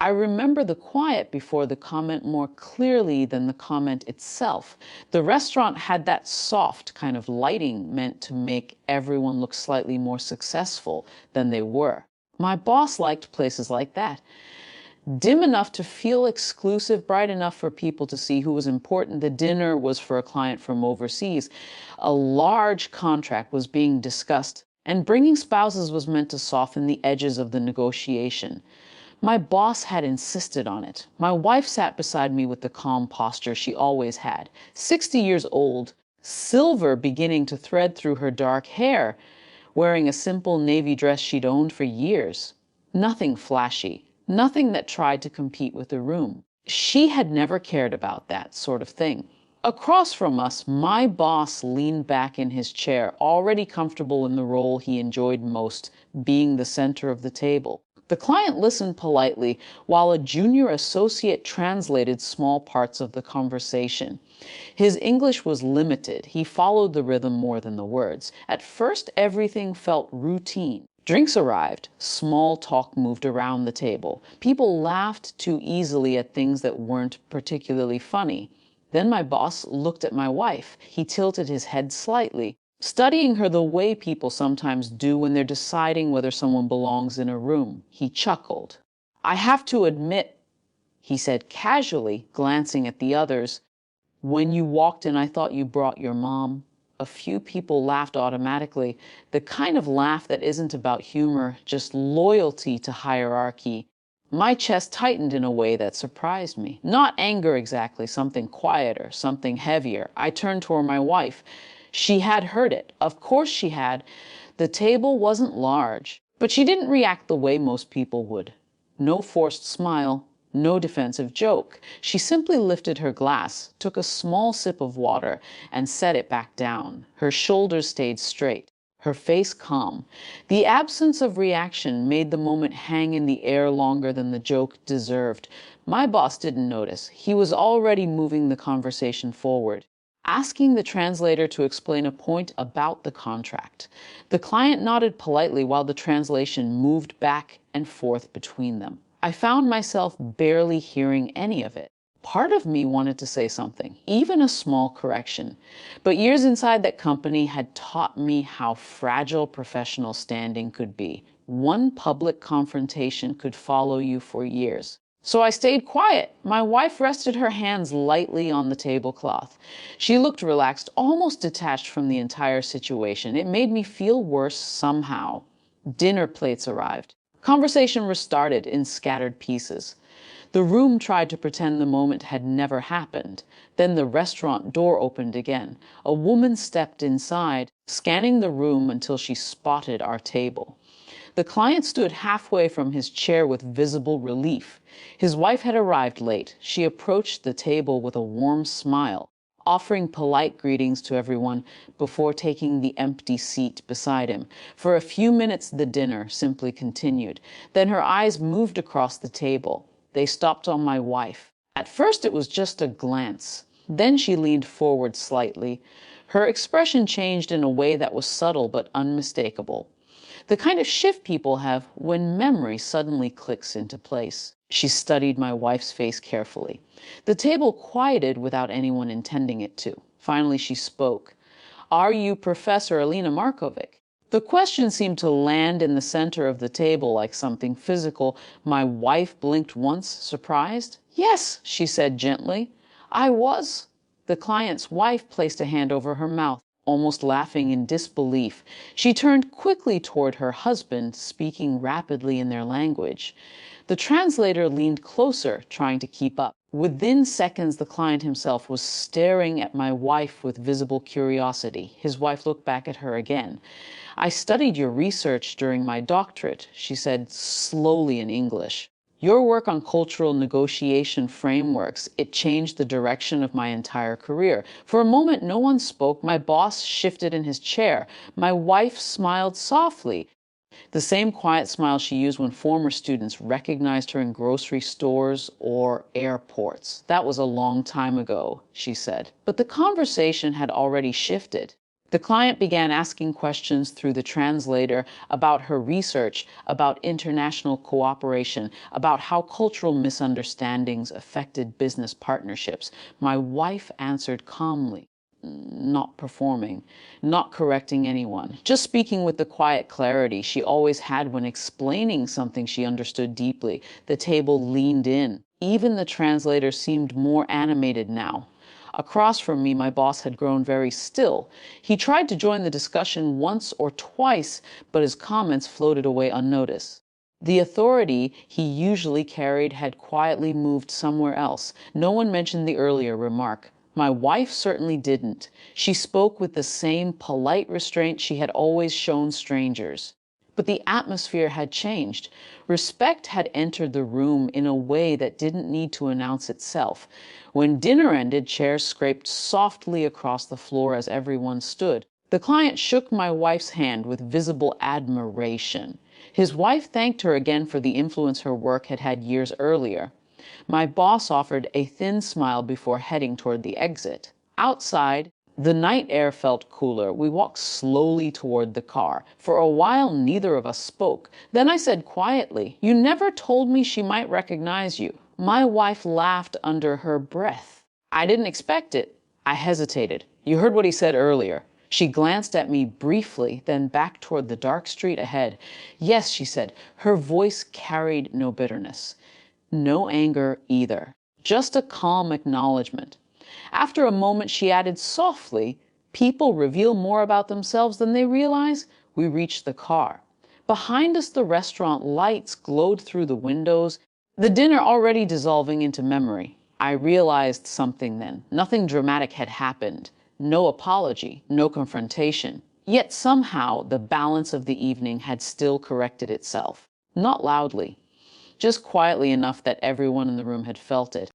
I remember the quiet before the comment more clearly than the comment itself. The restaurant had that soft kind of lighting meant to make everyone look slightly more successful than they were. My boss liked places like that. Dim enough to feel exclusive, bright enough for people to see who was important. The dinner was for a client from overseas. A large contract was being discussed, and bringing spouses was meant to soften the edges of the negotiation. My boss had insisted on it. My wife sat beside me with the calm posture she always had, 60 years old, silver beginning to thread through her dark hair, wearing a simple navy dress she'd owned for years. Nothing flashy, nothing that tried to compete with the room. She had never cared about that sort of thing. Across from us, my boss leaned back in his chair, already comfortable in the role he enjoyed most, being the center of the table. The client listened politely while a junior associate translated small parts of the conversation. His English was limited. He followed the rhythm more than the words. At first, everything felt routine. Drinks arrived. Small talk moved around the table. People laughed too easily at things that weren't particularly funny. Then my boss looked at my wife. He tilted his head slightly, studying her the way people sometimes do when they're deciding whether someone belongs in a room. He chuckled. "I have to admit," he said casually, glancing at the others, "when you walked in, I thought you brought your mom." A few people laughed automatically, the kind of laugh that isn't about humor, just loyalty to hierarchy. My chest tightened in a way that surprised me. Not anger exactly, something quieter, something heavier. I turned toward my wife. She had heard it. Of course she had. The table wasn't large, but she didn't react the way most people would. No forced smile, no defensive joke. She simply lifted her glass, took a small sip of water, and set it back down. Her shoulders stayed straight, her face calm. The absence of reaction made the moment hang in the air longer than the joke deserved. My boss didn't notice. He was already moving the conversation forward, asking the translator to explain a point about the contract. The client nodded politely while the translation moved back and forth between them. I found myself barely hearing any of it. Part of me wanted to say something, even a small correction. But years inside that company had taught me how fragile professional standing could be. One public confrontation could follow you for years. So I stayed quiet. My wife rested her hands lightly on the tablecloth. She looked relaxed, almost detached from the entire situation. It made me feel worse somehow. Dinner plates arrived. Conversation restarted in scattered pieces. The room tried to pretend the moment had never happened. Then the restaurant door opened again. A woman stepped inside, scanning the room until she spotted our table. The client stood halfway from his chair with visible relief. His wife had arrived late. She approached the table with a warm smile, offering polite greetings to everyone before taking the empty seat beside him. For a few minutes, the dinner simply continued. Then her eyes moved across the table. They stopped on my wife. At first, it was just a glance. Then she leaned forward slightly. Her expression changed in a way that was subtle but unmistakable. The kind of shift people have when memory suddenly clicks into place. She studied my wife's face carefully. The table quieted without anyone intending it to. Finally, she spoke. "Are you Professor Alina Markovic?" The question seemed to land in the center of the table like something physical. My wife blinked once, surprised. "Yes," she said gently. "I was." The client's wife placed a hand over her mouth, almost laughing in disbelief. She turned quickly toward her husband, speaking rapidly in their language. The translator leaned closer, trying to keep up. Within seconds, the client himself was staring at my wife with visible curiosity. His wife looked back at her again. "I studied your research during my doctorate," she said slowly in English. "Your work on cultural negotiation frameworks, it changed the direction of my entire career." For a moment, no one spoke. My boss shifted in his chair. My wife smiled softly, the same quiet smile she used when former students recognized her in grocery stores or airports. "That was a long time ago," she said. But the conversation had already shifted. The client began asking questions through the translator about her research, about international cooperation, about how cultural misunderstandings affected business partnerships. My wife answered calmly, not performing, not correcting anyone, just speaking with the quiet clarity she always had when explaining something she understood deeply. The table leaned in. Even the translator seemed more animated now. Across from me, my boss had grown very still. He tried to join the discussion once or twice, but his comments floated away unnoticed. The authority he usually carried had quietly moved somewhere else. No one mentioned the earlier remark. My wife certainly didn't. She spoke with the same polite restraint she had always shown strangers. But the atmosphere had changed. Respect had entered the room in a way that didn't need to announce itself. When dinner ended, chairs scraped softly across the floor as everyone stood. The client shook my wife's hand with visible admiration. His wife thanked her again for the influence her work had had years earlier. My boss offered a thin smile before heading toward the exit. Outside, the night air felt cooler. We walked slowly toward the car. For a while, neither of us spoke. Then I said quietly, "You never told me she might recognize you." My wife laughed under her breath. I didn't expect it. I hesitated. "You heard what he said earlier." She glanced at me briefly, then back toward the dark street ahead. "Yes," she said. Her voice carried no bitterness. No anger either. Just a calm acknowledgement. After a moment, she added softly, "People reveal more about themselves than they realize." We reached the car. Behind us, the restaurant lights glowed through the windows, the dinner already dissolving into memory. I realized something then. Nothing dramatic had happened. No apology, no confrontation. Yet somehow the balance of the evening had still corrected itself. Not loudly, just quietly enough that everyone in the room had felt it.